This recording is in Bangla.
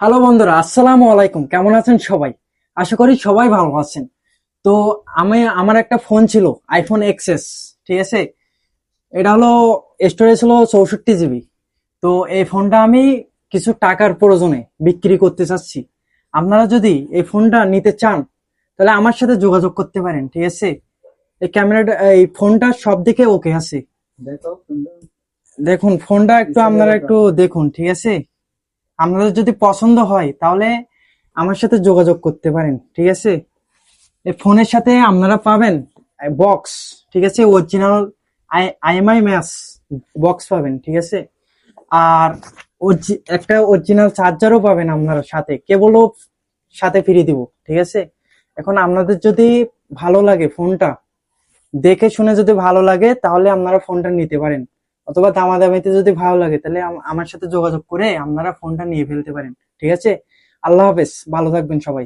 হ্যালো বন্ধুরা, আসসালামু আলাইকুম। কেমন আছেন সবাই? আশা করি সবাই ভালো আছেন। তো আমার একটা ফোন ছিল, আইফোন এক্সএস। ঠিক আছে, এটা হলো স্টোরেজ হলো 64 জিবি। তো এই ফোনটা আমি কিছু টাকার প্রয়োজনে বিক্রি করতে চাচ্ছি। আপনারা যদি এই ফোনটা নিতে চান তাহলে আমার সাথে যোগাযোগ করতে পারেন। ঠিক আছে, এই ক্যামেরাটা, এই ফোনটা সব দিকে ওকে আছে। দেখুন ফোনটা একটু আপনারা একটু দেখুন। ঠিক আছে, আপনাদের যদি পছন্দ হয় তাহলে আমার সাথে যোগাযোগ করতে পারেন। ঠিক আছে, এই ফোনের সাথে আপনারা পাবেন বক্স। ঠিক আছে, অরিজিনাল আইএমআই ম্যাচ বক্স পাবেন। ঠিক আছে, আর একটা অরিজিনাল চার্জারও পাবেন আপনারা সাথে, কেবলও সাথে ফিরিয়ে দিব। ঠিক আছে, এখন আপনাদের যদি ভালো লাগে ফোনটা, দেখে শুনে যদি ভালো লাগে তাহলে আপনারা ফোনটা নিতে পারেন, অথবা দামাদামিতে যদি ভালো লাগে তাহলে আমার সাথে যোগাযোগ করে আপনারা ফোনটা নিয়ে ফেলতে পারেন। ঠিক আছে, আল্লাহ হাফেজ, ভালো থাকবেন সবাই।